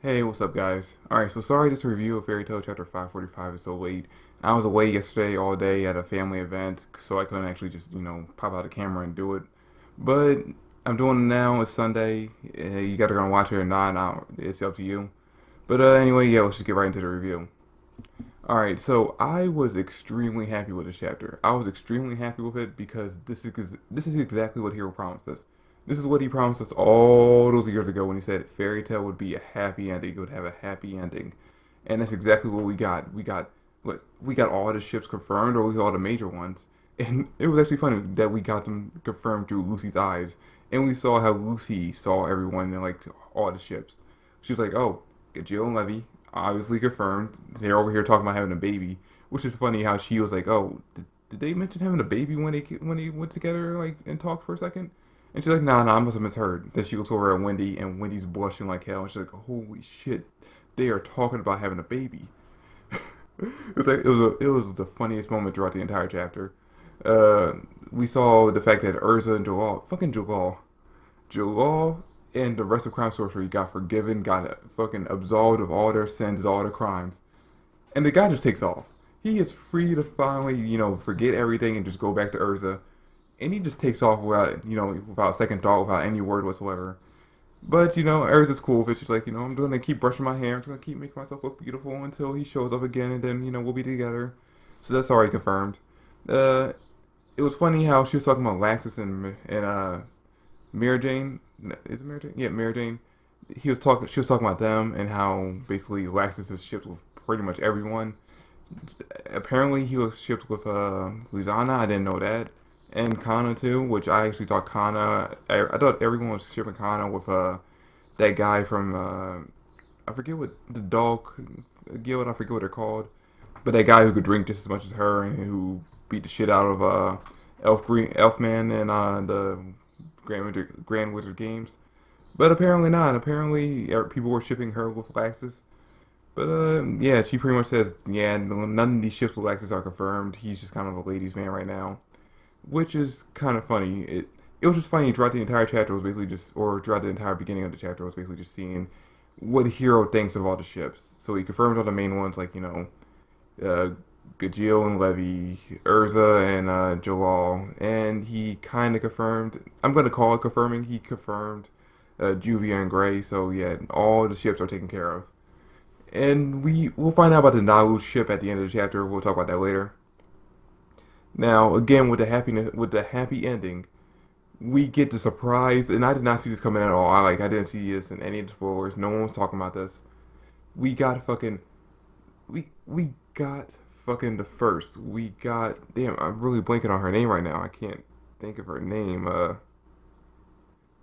Hey, what's up, guys? Alright, so sorry this review of Fairy Tail Chapter 545 is so late. I was away yesterday all day at a family event, so I couldn't actually just, pop out the camera and do it. But I'm doing it now. It's Sunday. You guys are gonna watch it or not, it's up to you. But anyway, yeah, let's just get right into the review. Alright, so I was extremely happy with this chapter. I was extremely happy with it because this is exactly what Hero promised us. This is what he promised us all those years ago when he said Fairy Tail would be a happy ending. It would have a happy ending, and that's exactly what we got. We got all the ships confirmed, or at least all the major ones. And it was actually funny that we got them confirmed through Lucy's eyes, and we saw how Lucy saw everyone and like all the ships. She was like, "Oh, Jill and Levy, obviously confirmed. They're over here talking about having a baby," which is funny how she was like, "Oh, did they mention having a baby when they went together like and talked for a second?" And she's like, nah, I must have misheard. Then she looks over at Wendy, and Wendy's blushing like hell. And she's like, holy shit, they are talking about having a baby. It was the funniest moment throughout the entire chapter. Uh, we saw the fact that Urza and Jalal and the rest of Crime Sorcery got forgiven, got fucking absolved of all their sins, all their crimes, and the guy just takes off. He is free to finally, forget everything and just go back to Urza, and he just takes off without second thought, without any word whatsoever. But Eric's is cool. It's just like I'm going to keep brushing my hair. I'm going to keep making myself look beautiful until he shows up again, and then we'll be together. So that's already confirmed. Uh, it was funny how she was talking about Laxus and Mary Jane. Is it Mary Jane? Yeah, Mary Jane. She was talking about them and how basically Laxus is shipped with pretty much everyone. Apparently, he was shipped with Lizana. I didn't know that, and Kana too. Which I actually thought Kana. I thought everyone was shipping Kana with that guy from I forget what the dog guild. I forget what they're called, but that guy who could drink just as much as her and who beat the shit out of Elfman and the Grand Wizard games. But apparently not. Apparently, people were shipping her with Laxus. But yeah, she pretty much says, yeah, none of these ships with Lexus are confirmed. He's just kind of a ladies' man right now, which is kind of funny. It was just funny throughout the entire chapter was basically just, or throughout the entire beginning of the chapter was basically just seeing what the hero thinks of all the ships. So he confirmed all the main ones like uh, Gajeel and Levy, Urza and Jalal, and he kind of confirmed. I'm gonna call it confirming. He confirmed Juvia and Gray. So yeah, all the ships are taken care of. And we'll find out about the Nalu ship at the end of the chapter. We'll talk about that later. Now, again, with the happy ending, we get the surprise, and I did not see this coming at all. I didn't see this in any of the spoilers. No one was talking about this. We got fucking, we got fucking the first. We got damn. I'm really blanking on her name right now. I can't think of her name.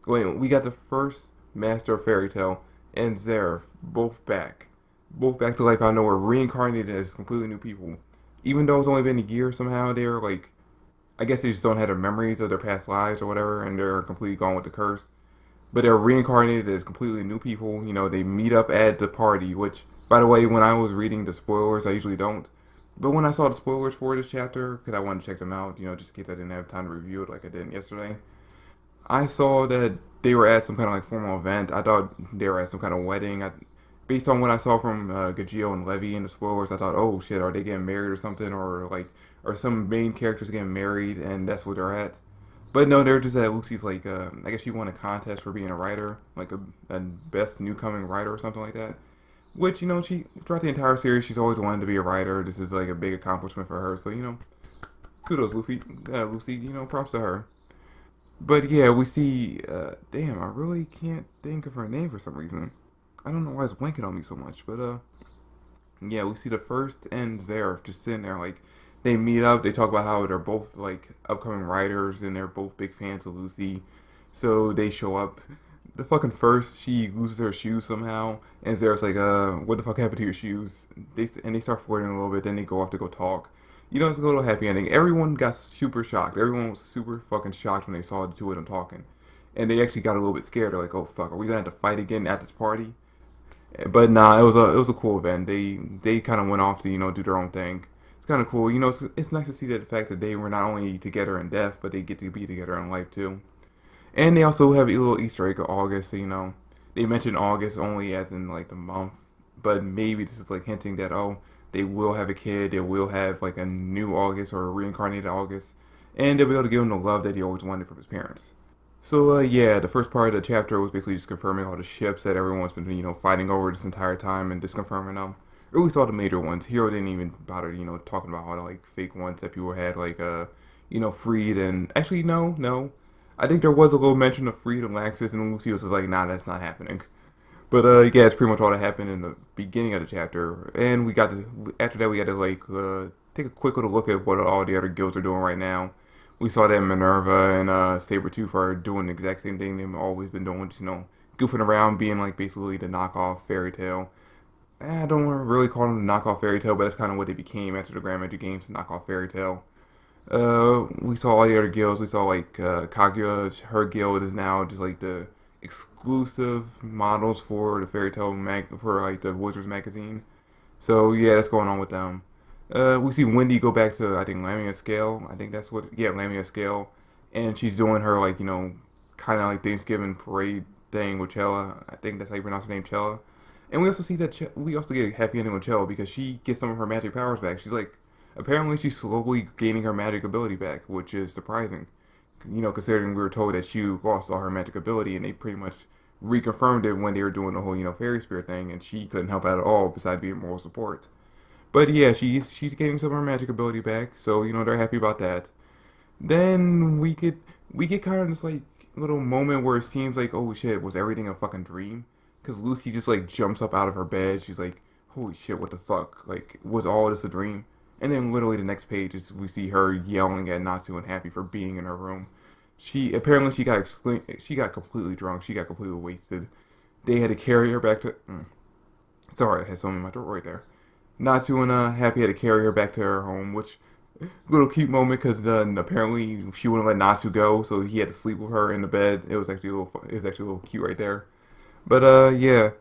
Wait, we got the first Master of Fairy Tale and Zeref both back to life out of nowhere, reincarnated as completely new people. Even though it's only been a year, somehow they're like, I guess they just don't have their memories of their past lives or whatever, and they're completely gone with the curse. But they're reincarnated as completely new people. They meet up at the party, which, by the way, when I was reading the spoilers, I usually don't. But when I saw the spoilers for this chapter, because I wanted to check them out, just in case I didn't have time to review it like I did yesterday, I saw that they were at some kind of like formal event. I thought they were at some kind of wedding. Based on what I saw from Gajeel and Levy in the spoilers, I thought, oh shit, are they getting married or something, or like, are some main characters getting married and that's where they're at? But no, they're just at Lucy's like, I guess she won a contest for being a writer, like a best newcoming writer or something like that. Which she throughout the entire series, she's always wanted to be a writer. This is like a big accomplishment for her. So kudos, Lucy. Props to her. But yeah, we see. Damn, I really can't think of her name for some reason. I don't know why it's blanking on me so much, but yeah, we see the first and Zareth just sitting there like they meet up. They talk about how they're both like upcoming writers and they're both big fans of Lucy. So they show up. The fucking first, she loses her shoes somehow, and Zareth's like, what the fuck happened to your shoes? They start flirting a little bit. Then they go off to go talk. It's a little happy ending. Everyone got super shocked. Everyone was super fucking shocked when they saw the two of them talking, and they actually got a little bit scared. They're like, "Oh fuck, are we gonna have to fight again at this party?" But nah, it was a cool event. They kind of went off to do their own thing. It's kind of cool. It's nice to see that the fact that they were not only together in death, but they get to be together in life too. And they also have a little Easter egg of August. So, They mentioned August only as in like the month, but maybe this is like hinting that they will have a kid, they will have like a new August or a reincarnated August, and they'll be able to give him the love that he always wanted from his parents. So yeah, the first part of the chapter was basically just confirming all the ships that everyone's been fighting over this entire time and just confirming them. Or at least all the major ones. Hero didn't even bother talking about all the like fake ones that people had like Freed and actually no. I think there was a little mention of Freed and Laxus, and Lucy was like, nah, that's not happening. But yeah, it's pretty much all that happened in the beginning of the chapter, and we got to after that we got to take a quick little look at what all the other guilds are doing right now. We saw that Minerva and Sabretooth are doing the exact same thing they've always been doing, just goofing around, being like basically the knockoff Fairy Tail. I don't want to really call them the knockoff Fairy Tail, but that's kind of what they became after the Grand Magic Games, the knockoff Fairy Tail. We saw all the other guilds. We saw like Kaguya, her guild is now just like the exclusive models for the Fairy Tail for like the Wizards magazine. So yeah, that's going on with them. We see Wendy go back to I think Lamia Scale. I think that's Lamia Scale, and she's doing her like kind of like Thanksgiving parade thing with Chella. I think that's how you pronounce her name, Chella. And we also see that we also get a happy ending with Chella because she gets some of her magic powers back. She's like apparently she's slowly gaining her magic ability back, which is surprising. Considering we were told that she lost all her magic ability, and they pretty much reconfirmed it when they were doing the whole fairy spirit thing, and she couldn't help out at all besides being moral support. But yeah, she's getting some of her magic ability back, so they're happy about that. Then we get kind of this like little moment where it seems like, oh shit, was everything a fucking dream? Because Lucy just like jumps up out of her bed. She's like, holy shit, what the fuck? Like, was all this a dream? And then literally the next page is we see her yelling at Natsu and Happy for being in her room. She got completely drunk. She got completely wasted. They had to carry her back to. Sorry, I had something in my throat right there. Natsu and Happy had to carry her back to her home, which little cute moment because then apparently she wouldn't let Natsu go, so he had to sleep with her in the bed. It was actually a little cute right there. But yeah,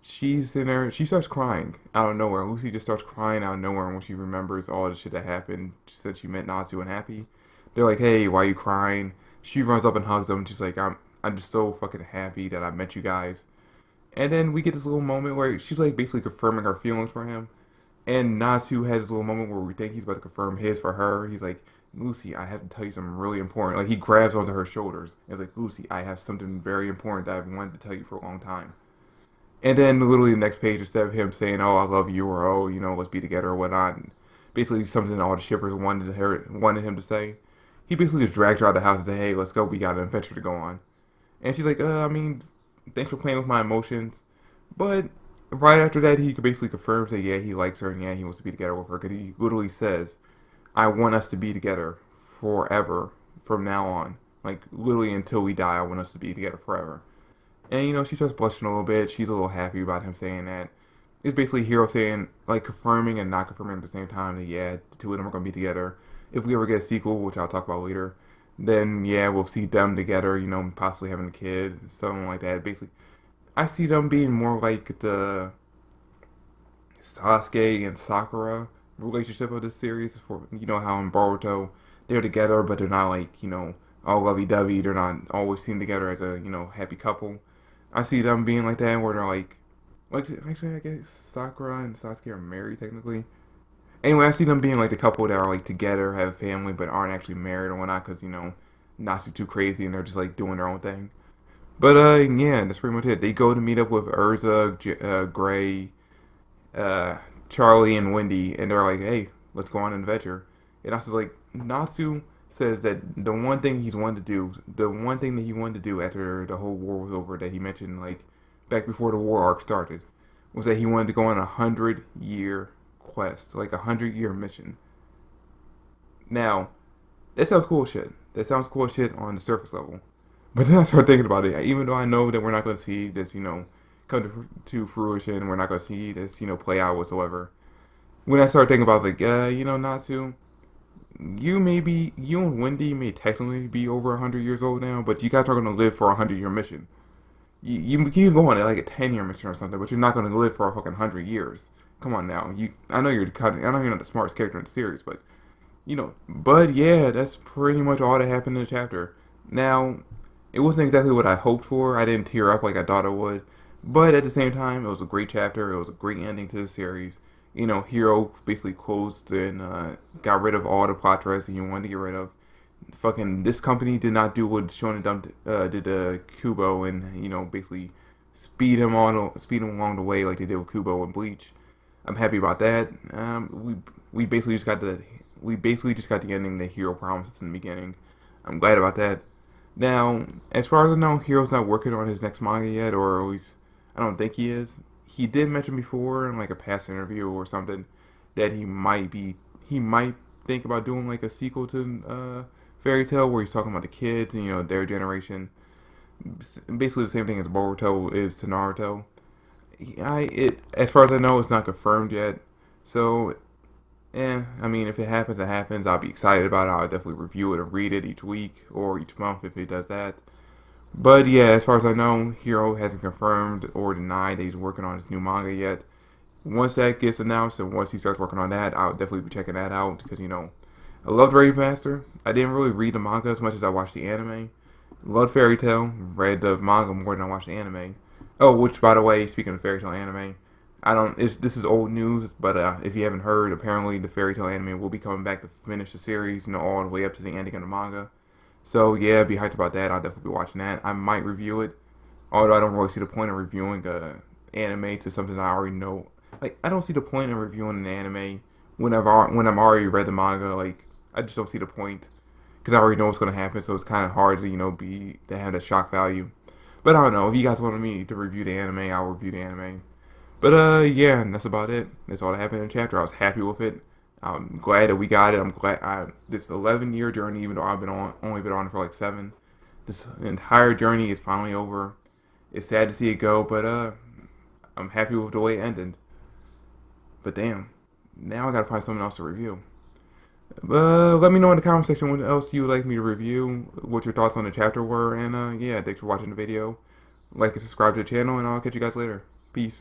she's in there. She starts crying out of nowhere. Lucy just starts crying out of nowhere when she remembers all the shit that happened since she met Natsu and Happy. They're like, "Hey, why are you crying?" She runs up and hugs them. She's like, "I'm just so fucking happy that I met you guys." And then we get this little moment where she's like basically confirming her feelings for him. And Natsu has this little moment where we think he's about to confirm his for her. He's like, Lucy, I have to tell you something really important. Like, he grabs onto her shoulders. And he's like, Lucy, I have something very important that I've wanted to tell you for a long time. And then literally the next page, instead of him saying, oh, I love you, or oh, let's be together, or whatnot, and basically something all the shippers wanted him to say, he basically just dragged her out of the house and said, hey, let's go, we got an adventure to go on. And she's like, thanks for playing with my emotions. But right after that, he basically confirms that, yeah, he likes her and, yeah, he wants to be together with her. Because he literally says, I want us to be together forever from now on. Like, literally until we die, I want us to be together forever. And, she starts blushing a little bit. She's a little happy about him saying that. It's basically Hero saying, like, confirming and not confirming at the same time that, yeah, the two of them are going to be together. If we ever get a sequel, which I'll talk about later, then, yeah, we'll see them together, possibly having a kid, something like that. Basically, I see them being more like the Sasuke and Sakura relationship of this series. For how in Boruto they're together, but they're not like all lovey-dovey. They're not always seen together as a happy couple. I see them being like that, where they're like actually I guess Sakura and Sasuke are married technically. Anyway, I see them being like the couple that are like together, have a family, but aren't actually married or whatnot, because Natsu's too crazy and they're just like doing their own thing. But yeah, that's pretty much it. They go to meet up with Urza, Gray, Charlie, and Wendy, and they're like, "Hey, let's go on an adventure." And Natsu's like, Natsu says that the one thing he wanted to do after the whole war was over, that he mentioned like back before the war arc started, was that he wanted to go on 100-year quest, like 100-year mission. Now, that sounds cool as shit. That sounds cool as shit on the surface level. But then I started thinking about it. Even though I know that we're not going to see this, come to fruition, we're not going to see this, play out whatsoever. When I started thinking about it, I was like, Natsu, you and Wendy may technically be over 100 years old now, but you guys are going to live for a 100-year mission. You can go on like a 10-year mission or something, but you're not going to live for a fucking 100 years. Come on now. I know you're not the smartest character in the series, but but yeah, that's pretty much all that happened in the chapter. Now, it wasn't exactly what I hoped for. I didn't tear up like I thought I would. But at the same time, it was a great chapter. It was a great ending to the series. You know, Hero basically closed and got rid of all the plot threads that he wanted to get rid of. Fucking this company did not do what Shonen Jump did to Kubo, and basically speed him along the way like they did with Kubo and Bleach. I'm happy about that. We basically just got the ending that Hero promised in the beginning. I'm glad about that. Now, as far as I know, Hero's not working on his next manga yet, or at least I don't think he is. He did mention before in like a past interview or something that he might think about doing like a sequel to Fairy Tail where he's talking about the kids and their generation. Basically the same thing as Boruto is to Naruto. As far as I know, it's not confirmed yet. So, I mean, if it happens, it happens. I'll be excited about it. I'll definitely review it and read it each week or each month if it does that. But yeah, as far as I know, Hero hasn't confirmed or denied that he's working on his new manga yet. Once that gets announced and once he starts working on that, I'll definitely be checking that out because I loved Rave Master. I didn't really read the manga as much as I watched the anime. Loved Fairy Tail. Read the manga more than I watched the anime. Oh, which by the way, speaking of Fairy Tail anime, this is old news, but if you haven't heard, apparently the Fairy Tail anime will be coming back to finish the series, all the way up to the ending of the manga. So yeah, be hyped about that. I'll definitely be watching that. I might review it, although I don't really see the point of reviewing anime to something I already know. Like I don't see the point of reviewing an anime when I'm already read the manga. Like I just don't see the point because I already know what's gonna happen. So it's kind of hard to to have that shock value. But I don't know if you guys wanted me to review the anime, I'll review the anime. But yeah, and that's about it. That's all that happened in the chapter. I was happy with it. I'm glad that we got it. I'm glad this 11-year journey, even though I've only been on it for like 7. This entire journey is finally over. It's sad to see it go, but I'm happy with the way it ended. But damn, now I gotta find something else to review. Let me know in the comment section what else you would like me to review, what your thoughts on the chapter were, and yeah, thanks for watching the video. Like and subscribe to the channel, and I'll catch you guys later. Peace.